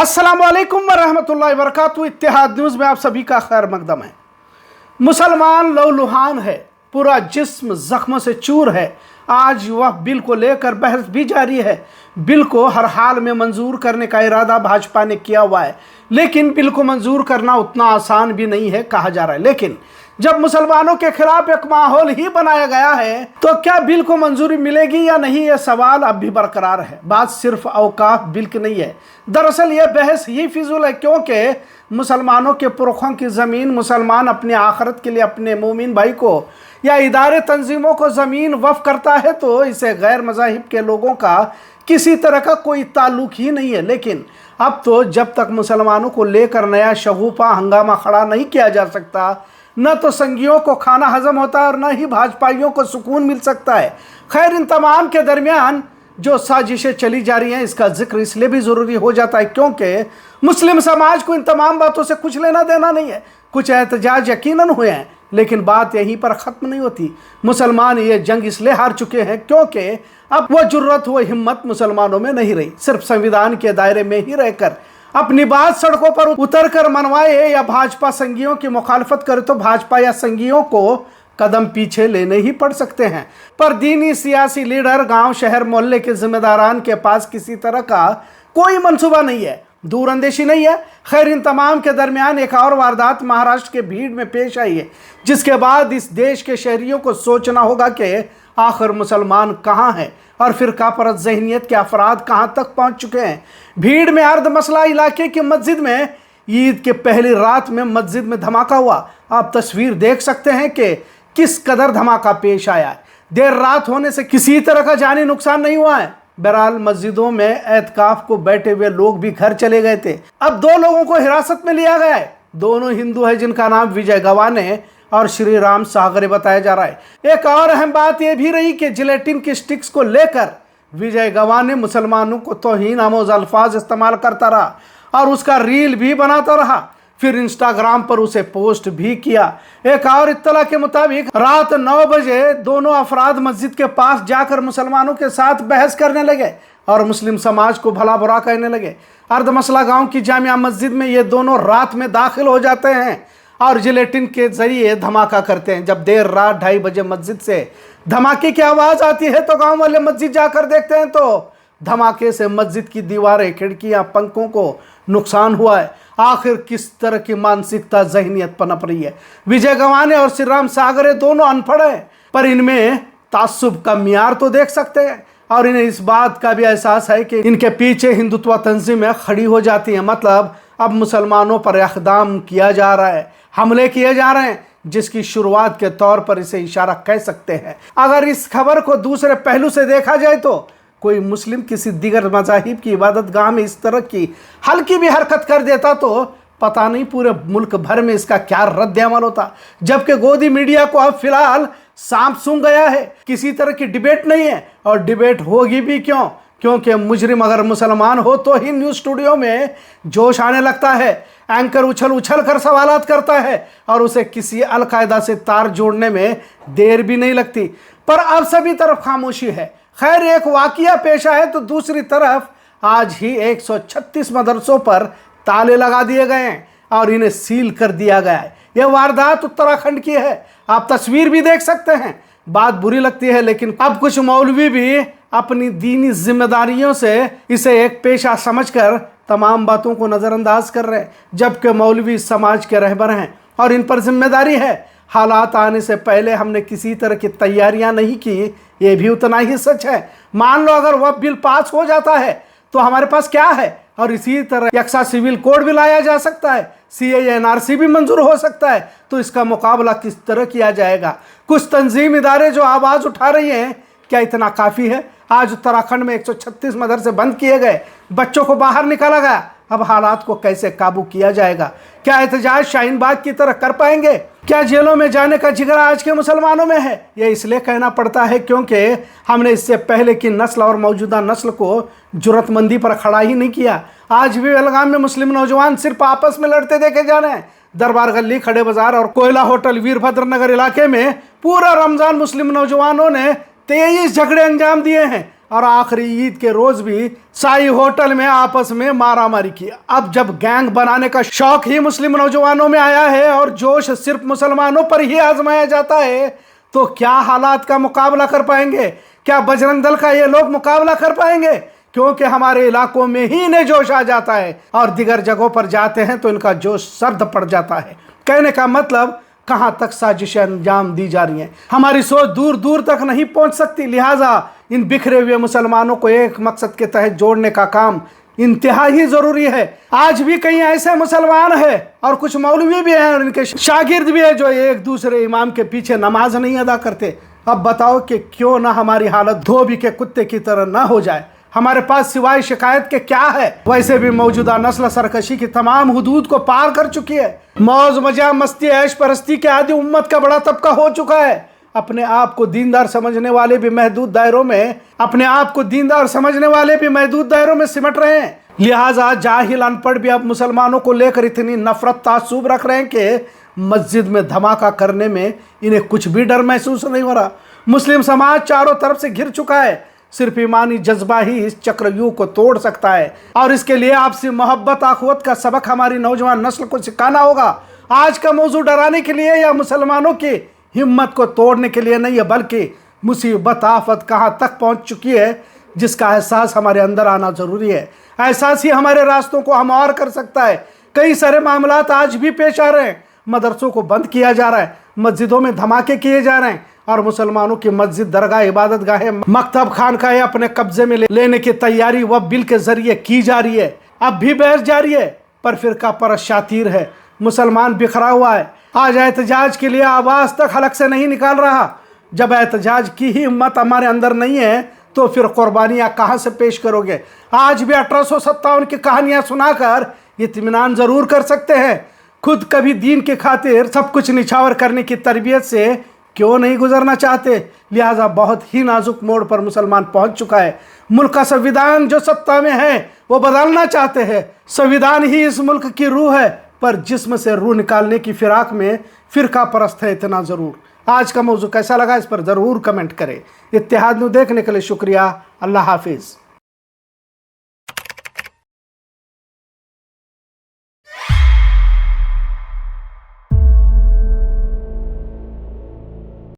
अस्सलामुअलैकुम वरहमतुल्लाहि वबरकातुहू। इत्तेहाद न्यूज़ में आप सभी का खैर मकदम है। मुसलमान लहूलुहान है, पूरा जिस्म जख्मों से चूर है। आज वह बिल को लेकर बहस भी जारी है। बिल को हर हाल में मंजूर करने का इरादा भाजपा ने किया हुआ है, लेकिन बिल को मंजूर करना उतना आसान भी नहीं है कहा जा रहा है। लेकिन जब मुसलमानों के खिलाफ एक माहौल ही बनाया गया है तो क्या बिल को मंजूरी मिलेगी या नहीं, यह सवाल अब भी बरकरार है। बात सिर्फ औकाफ बिल की नहीं है, दरअसल यह बहस ही फिजूल है, क्योंकि मुसलमानों के पुरखों की ज़मीन मुसलमान अपनी आखिरत के लिए अपने मोमिन भाई को या इदारे तंजीमों को ज़मीन वफ़ करता है तो इसे गैर मज़ाहिब के लोगों का किसी तरह का कोई ताल्लुक ही नहीं है। लेकिन अब तो जब तक मुसलमानों को लेकर नया शगुफा हंगामा खड़ा नहीं किया जा सकता, न तो संघियों को खाना हजम होता है और न ही भाजपाइयों को सुकून मिल सकता है। खैर, इन तमाम के दरमियान जो साजिशें चली जा रही हैं, इसका जिक्र इसलिए भी ज़रूरी हो जाता है क्योंकि मुस्लिम समाज को इन तमाम बातों से कुछ लेना देना नहीं है। कुछ एहतजाज यकीनन हुए हैं, लेकिन बात यहीं पर ख़त्म नहीं होती। मुसलमान ये जंग इसलिए हार चुके हैं क्योंकि अब वह जुर्रत व हिम्मत मुसलमानों में नहीं रही। सिर्फ संविधान के दायरे में ही रहकर अपनी बात सड़कों पर उतर कर मनवाए या भाजपा संघियों की मुखालफत करे तो भाजपा या संघियों को कदम पीछे लेने ही पड़ सकते हैं। पर दीनी सियासी लीडर, गांव शहर मोहल्ले के जिम्मेदारान के पास किसी तरह का कोई मंसूबा नहीं है, दूरअंदेशी नहीं है। खैर, इन तमाम के दरमियान एक और वारदात महाराष्ट्र के भीड़ में पेश आई है, जिसके बाद इस देश के शहरियों को सोचना होगा कि आखिर मुसलमान कहाँ हैं और फिरका परस्त ज़हनियत के अफराद कहाँ तक पहुँच चुके हैं। भीड़ में अर्ध मसला इलाके की मस्जिद में ईद के पहली रात में मस्जिद में धमाका हुआ। आप तस्वीर देख सकते हैं कि किस कदर धमाका पेश आया है। देर रात होने से किसी तरह का जानी नुकसान नहीं हुआ है। बहरहाल, मस्जिदों में एतकाफ को बैठे हुए लोग भी घर चले गए थे। अब दो लोगों को हिरासत में लिया गया है। दोनों हिंदू है, जिनका नाम विजय गवाने और श्री राम सागरे बताया जा रहा है। एक और अहम बात यह भी रही कि जिलेटिन की स्टिक्स को लेकर विजय गवाने मुसलमानों को तौहीन आमोज अल्फाज इस्तेमाल करता रहा और उसका रील भी बनाता रहा, फिर इंस्टाग्राम पर उसे पोस्ट भी किया। एक और इत्तला के मुताबिक रात 9 बजे दोनों अफराद मस्जिद के पास जाकर मुसलमानों के साथ बहस करने लगे और मुस्लिम समाज को भला बुरा कहने लगे। अर्धमसला गांव की जामिया मस्जिद में ये दोनों रात में दाखिल हो जाते हैं और जिलेटिन के जरिए धमाका करते हैं। जब देर रात 2:30 बजे मस्जिद से धमाके की आवाज़ आती है तो गांव वाले मस्जिद जाकर देखते हैं तो धमाके से मस्जिद की दीवारें, खिड़कियां, पंखों को नुकसान हुआ है। आखिर किस तरह की मानसिकता, ज़हनियत पनप रही है। विजय गवाने और श्री राम सागरे दोनों अनपढ़ हैं, पर इनमें तासुब का मियार तो देख सकते हैं और इन्हें इस बात का भी एहसास है कि इनके पीछे हिंदुत्व तंजीमें खड़ी हो जाती हैं। मतलब अब मुसलमानों पर इक़दाम किया जा रहा है, हमले किए जा रहे हैं, जिसकी शुरुआत के तौर पर इसे इशारा कह सकते हैं। अगर इस खबर को दूसरे पहलू से देखा जाए तो कोई मुस्लिम किसी दीगर मज़ाहिब की इबादत गाह में इस तरह की हल्की भी हरकत कर देता तो पता नहीं पूरे मुल्क भर में इसका क्या रद्द अमल होता। जबकि गोदी मीडिया को अब फिलहाल सांप सूंघ गया है, किसी तरह की डिबेट नहीं है और डिबेट होगी भी क्यों, क्योंकि मुजरिम अगर मुसलमान हो तो ही न्यूज़ स्टूडियो में जोश आने लगता है। एंकर उछल उछल कर सवालात करता है और उसे किसी अलकायदा से तार जोड़ने में देर भी नहीं लगती। पर अब सभी तरफ खामोशी है। खैर, एक वाकया पेश आया तो दूसरी तरफ आज ही 136 मदरसों पर ताले लगा दिए गए हैं और इन्हें सील कर दिया गया है। यह वारदात उत्तराखंड की है, आप तस्वीर भी देख सकते हैं। बात बुरी लगती है, लेकिन अब कुछ मौलवी भी अपनी दीनी जिम्मेदारियों से इसे एक पेशा समझकर तमाम बातों को नज़रअंदाज कर रहे हैं, जबकि मौलवी समाज के रहबर हैं और इन पर जिम्मेदारी है। हालात आने से पहले हमने किसी तरह की तैयारियां नहीं की, ये भी उतना ही सच है। मान लो अगर वह बिल पास हो जाता है तो हमारे पास क्या है, और इसी तरह यकसा सिविल कोड भी लाया जा सकता है, CAA NRC भी मंजूर हो सकता है। तो इसका मुकाबला किस तरह किया जाएगा? कुछ तंजीम इदारे जो आवाज़ उठा रही हैं, क्या इतना काफ़ी है? आज उत्तराखंड में 136 मदरसे बंद किए गए, बच्चों को बाहर निकाला गया। अब हालात को कैसे काबू किया जाएगा? क्या एहतजाज शाहीन बाग की तरह कर पाएंगे? क्या जेलों में जाने का जिगरा आज के मुसलमानों में है? यह इसलिए कहना पड़ता है क्योंकि हमने इससे पहले की नस्ल और मौजूदा नस्ल को जुर्रतमंदी पर खड़ा ही नहीं किया। आज भी बेलगाम में मुस्लिम नौजवान सिर्फ आपस में लड़ते देखे जा रहे हैं। दरबार गली, खड़े बाजार और कोयला होटल वीरभद्र नगर इलाके में पूरा रमज़ान मुस्लिम नौजवानों ने 23 झगड़े अंजाम दिए हैं। और आखिरी ईद के रोज भी शाही होटल में आपस में मारामारी की। अब जब गैंग बनाने का शौक ही मुस्लिम नौजवानों में आया है और जोश सिर्फ मुसलमानों पर ही आजमाया जाता है, तो क्या हालात का मुकाबला कर पाएंगे? क्या बजरंग दल का ये लोग मुकाबला कर पाएंगे? क्योंकि हमारे इलाकों में ही इन्हें जोश आ जाता है और दिगर जगहों पर जाते हैं तो इनका जोश सर्द पड़ जाता है। कहने का मतलब, कहाँ तक साजिशें अंजाम दी जा रही हैं, हमारी सोच दूर दूर तक नहीं पहुंच सकती। लिहाजा इन बिखरे हुए मुसलमानों को एक मकसद के तहत जोड़ने का काम इंतहाई जरूरी है। आज भी कई ऐसे मुसलमान हैं और कुछ मौलवी भी हैं और इनके शागिर्द भी हैं जो एक दूसरे इमाम के पीछे नमाज नहीं अदा करते। अब बताओ कि क्यों ना हमारी हालत धोबी के कुत्ते की तरह ना हो जाए। हमारे पास सिवाय शिकायत के क्या है? वैसे भी मौजूदा नस्ल सरकशी की तमाम हुदूद को पार कर चुकी है। मौज मजा मस्ती ऐश परस्ती के आदि उम्मत का बड़ा तबका हो चुका है। अपने आप को दीनदार समझने वाले भी महदूद दायरों में सिमट रहे हैं। लिहाजा जाहिल अनपढ़ भी अब मुसलमानों को लेकर इतनी नफरत तासुब रख रहे हैं कि मस्जिद में धमाका करने में इन्हें कुछ भी डर महसूस नहीं हो रहा। मुस्लिम समाज चारों तरफ से घिर चुका है। सिर्फ ईमानी जज्बा ही इस चक्रव्यूह को तोड़ सकता है और इसके लिए आपसी मोहब्बत आखुवत का सबक हमारी नौजवान नस्ल को सिखाना होगा। आज का मौजू डराने के लिए या मुसलमानों की हिम्मत को तोड़ने के लिए नहीं है, बल्कि मुसीबत आफत कहाँ तक पहुँच चुकी है जिसका एहसास हमारे अंदर आना जरूरी है। एहसास ही हमारे रास्तों को हमवार कर सकता है। कई सारे मामलात आज भी पेश आ रहे हैं। मदरसों को बंद किया जा रहा है, मस्जिदों में धमाके किए जा रहे हैं और मुसलमानों की मस्जिद, दरगाह, इबादत गाहें, मकतब, खानकाहें अपने कब्जे में लेने की तैयारी वह बिल के जरिए की जा रही है। अब भी बहस जारी है, पर फिरका परस्त शातिर है। मुसलमान बिखरा हुआ है। आज एहतजाज के लिए आवाज़ तक हलक से नहीं निकाल रहा। जब एहतजाज की ही हिम्मत हमारे अंदर नहीं है तो फिर कुर्बानियाँ कहाँ से पेश करोगे? आज भी 1857 की कहानियाँ सुनाकर इत्मीनान ज़रूर कर सकते हैं। खुद कभी दीन की खातिर सब कुछ निछावर करने की तरबियत से क्यों नहीं गुजरना चाहते? लिहाजा बहुत ही नाजुक मोड़ पर मुसलमान पहुंच चुका है। मुल्क का संविधान जो सत्ता में है वो बदलना चाहते हैं। संविधान ही इस मुल्क की रूह है, पर जिस्म से रूह निकालने की फिराक में फिरका परस्त है इतना ज़रूर। आज का मौजू कैसा लगा इस पर ज़रूर कमेंट करें। इत्तेहाद न्यूज़ देखने के लिए शुक्रिया। अल्लाह हाफिज़।